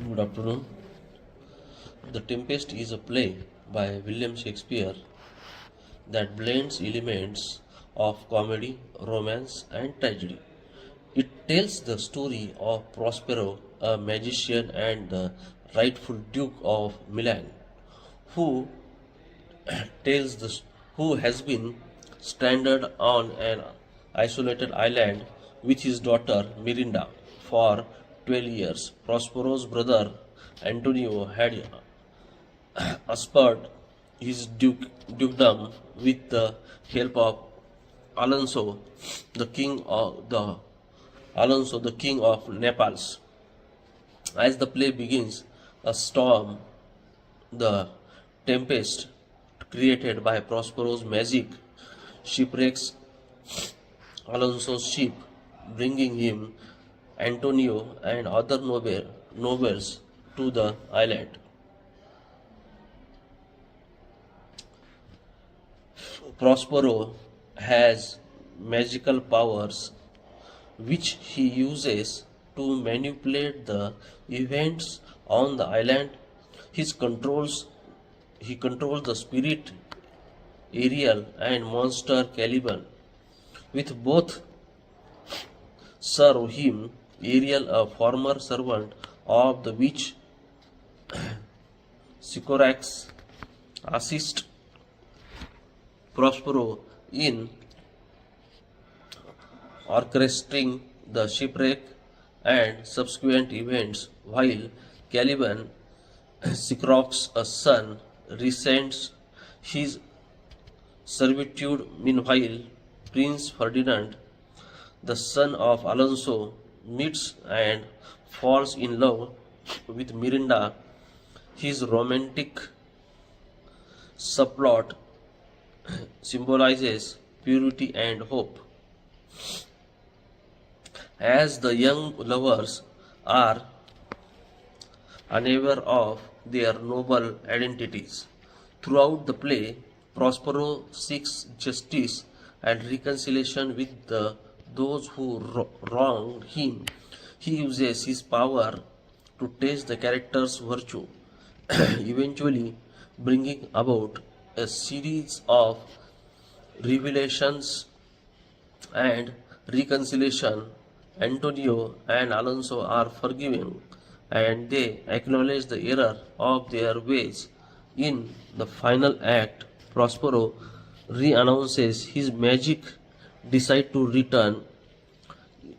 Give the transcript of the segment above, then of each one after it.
Good afternoon. The Tempest is a play by William Shakespeare that blends elements of comedy, romance, and tragedy. It tells the story of Prospero, a magician and the rightful Duke of Milan, who tells the who has been stranded on an isolated island with his daughter Mirinda for 12 years. Prospero's brother Antonio had usurped his dukedom with the help of Alonso, the king of Naples. As the play begins, a storm, the tempest created by Prospero's magic, shipwrecks Alonso's ship, bringing him Antonio and other nobles to the island. Prospero has magical powers which he uses to manipulate the events on the island. His controls he controls the spirit Ariel and monster Caliban, with both serve him. Ariel, a former servant of the witch Sycorax, assists Prospero in orchestrating the shipwreck and subsequent events, while Caliban, Sycorax's son, resents his servitude. Meanwhile, Prince Ferdinand, the son of Alonso, meets and falls in love with Mirinda. His romantic subplot symbolizes purity and hope. As the young lovers are unaware of their noble identities, throughout the play, Prospero seeks justice and reconciliation with those who wronged him. He uses his power to test the character's virtue, eventually bringing about a series of revelations and reconciliation. Antonio and Alonso are forgiving and they acknowledge the error of their ways. In the final act, Prospero re-announces his magic, decide to return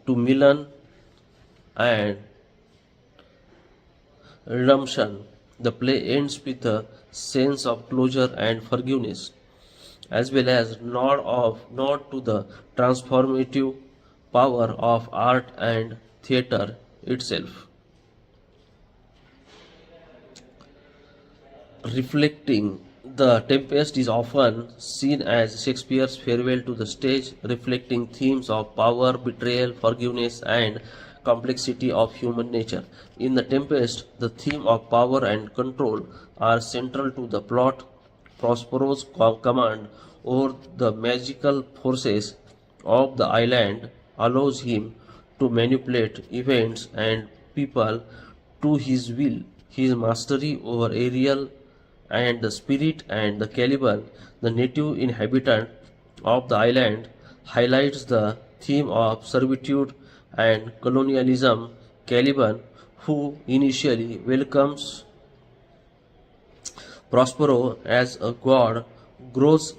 to Milan and redemption. The play ends with a sense of closure and forgiveness, as well as nod to the transformative power of art and theatre itself. Reflecting the Tempest is often seen as Shakespeare's farewell to the stage, reflecting themes of power, betrayal, forgiveness, and complexity of human nature. In The Tempest, the theme of power and control are central to the plot. Prospero's command over the magical forces of the island allows him to manipulate events and people to his will. His mastery over Ariel and the spirit and the Caliban, the native inhabitant of the island, highlights the theme of servitude and colonialism. Caliban, who initially welcomes Prospero as a god, grows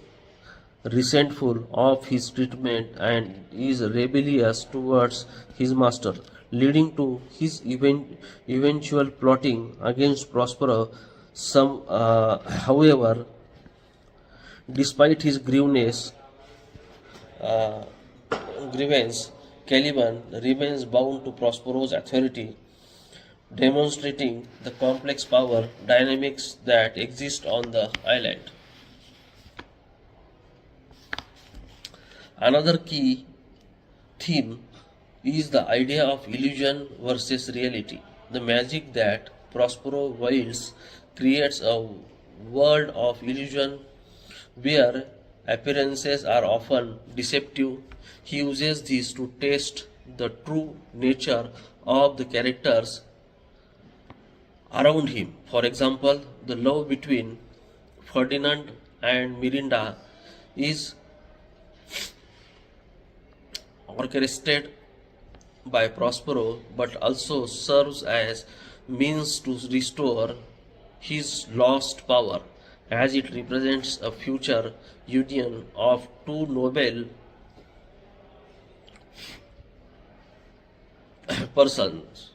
resentful of his treatment and is rebellious towards his master, leading to his eventual plotting against Prospero. However, despite his uh, grievance, Caliban remains bound to Prospero's authority, demonstrating the complex power dynamics that exist on the island. Another key theme is the idea of illusion versus reality. The magic that Prospero wields creates a world of illusion where appearances are often deceptive. He uses these to test the true nature of the characters around him. For example, the love between Ferdinand and Mirinda is orchestrated by Prospero but also serves as means to restore his lost power as it represents a future union of two noble persons.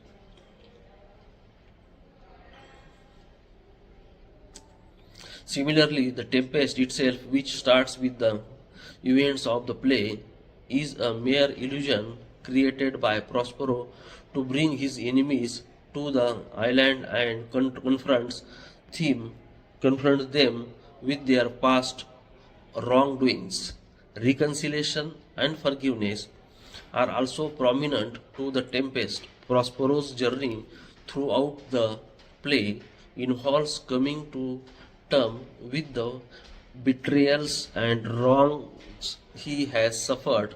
Similarly, the Tempest itself, which starts with the events of the play, is a mere illusion created by Prospero to bring his enemies to the island and confronts them with their past wrongdoings. Reconciliation and forgiveness are also prominent to the Tempest. Prospero's journey throughout the play involves coming to terms with the betrayals and wrongs he has suffered.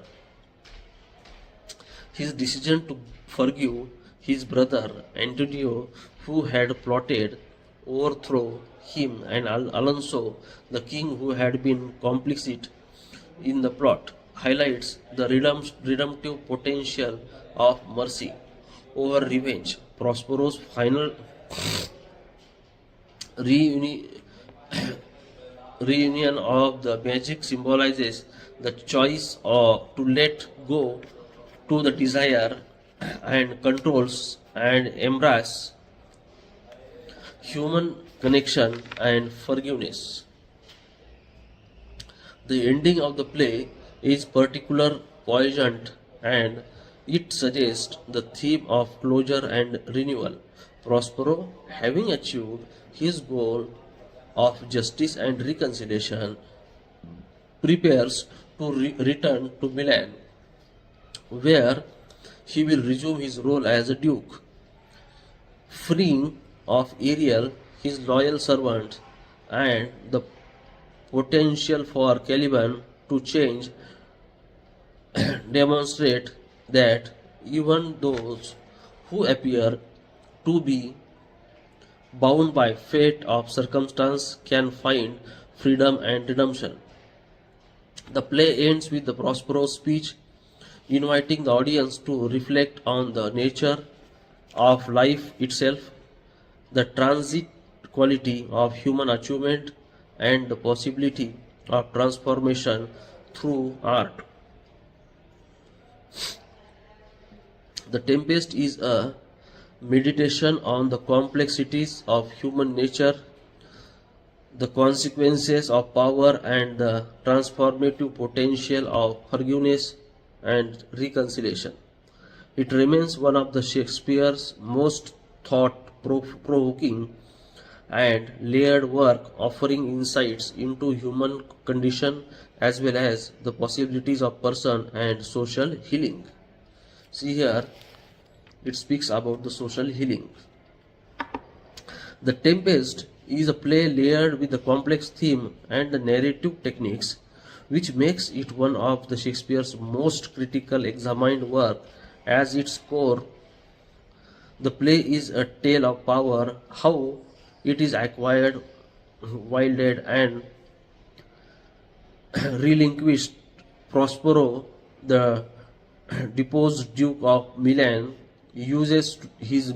His decision to forgive his brother Antonio, who had plotted overthrow him, and Alonso, the king who had been complicit in the plot, highlights the redemptive potential of mercy over revenge. Prospero's final reuni- reunion of the magic symbolizes the choice to let go to the desire and controls and embrace human connection and forgiveness. The ending of the play is particularly poignant and it suggests the theme of closure and renewal. Prospero, having achieved his goal of justice and reconciliation, prepares to return to Milan, where he will resume his role as a duke, freeing of Ariel, his loyal servant, and the potential for Caliban to change demonstrate that even those who appear to be bound by fate of circumstance can find freedom and redemption. The play ends with the Prospero's speech, inviting the audience to reflect on the nature of life itself, the transit quality of human achievement, and the possibility of transformation through art. The Tempest is a meditation on the complexities of human nature, the consequences of power, and the transformative potential of forgiveness and reconciliation. It remains one of the Shakespeare's most thought-provoking and layered work, offering insights into human condition as well as the possibilities of person and social healing. See here, it speaks about the social healing. The Tempest is a play layered with a complex theme and the narrative techniques, which makes it one of the Shakespeare's most critical examined work. As its core, the play is a tale of power, how it is acquired, wielded, and relinquished. Prospero, the deposed Duke of Milan, uses his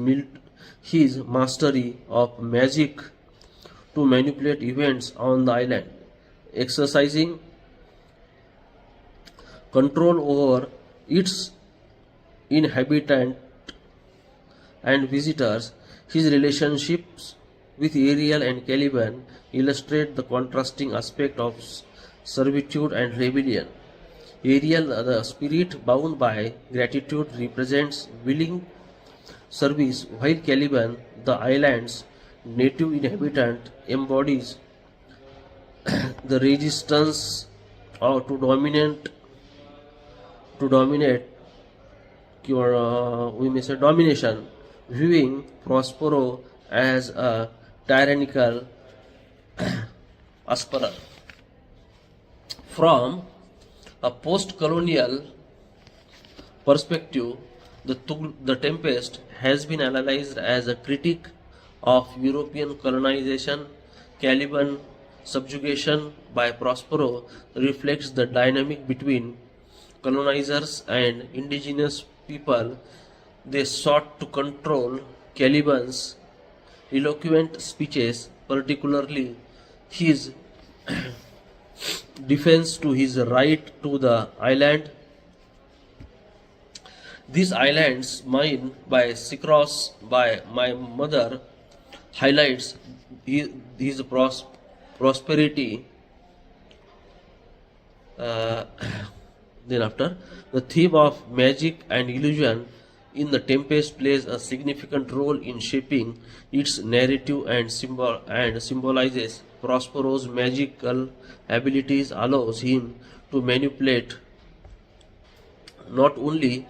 mastery of magic to manipulate events on the island, exercising control over its inhabitants and visitors. His relationships with Ariel and Caliban illustrate the contrasting aspect of servitude and rebellion. Ariel, the spirit bound by gratitude, represents willing service, while Caliban, the island's native inhabitant, embodies the resistance to dominate we may say domination, viewing Prospero as a tyrannical usurper. From a post-colonial perspective, the Tempest has been analyzed as a critique of European colonization, Caliban subjugation by Prospero reflects the dynamic between colonizers and indigenous people. They sought to control Caliban's eloquent speeches, particularly his defense to his right to the island. These islands, mine by Sicros by my mother, highlights his prosperity. Uh, then after, the theme of magic and illusion in the Tempest plays a significant role in shaping its narrative and symbolizes Prospero's magical abilities allows him to manipulate not only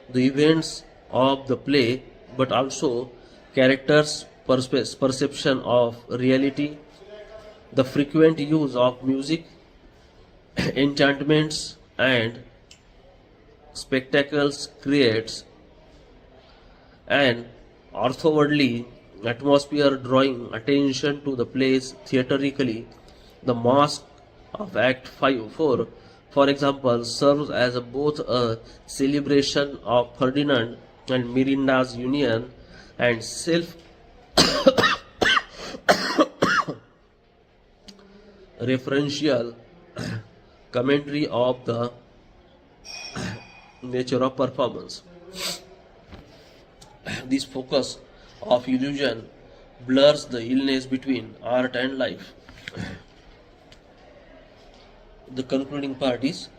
the events of the play but also characters' perception of reality. The frequent use of music, enchantments, and spectacles creates an otherworldly atmosphere drawing attention to the plays theatrically. The mask of Act 4, for example, serves as both a celebration of Ferdinand and Miranda's union and self referential commentary of the nature of performance. This focus of illusion blurs the illness between art and life. The concluding part is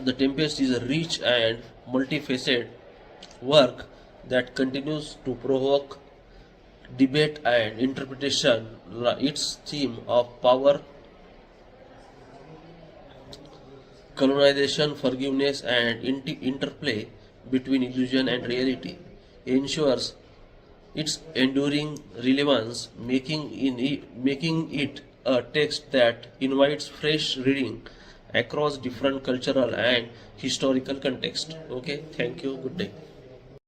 The Tempest is a rich and multifaceted work that continues to provoke debate and interpretation. Its theme of power, colonization, forgiveness, and interplay between illusion and reality ensures its enduring relevance, making it a text that invites fresh reading across different cultural and historical context. Okay, thank you. Good day.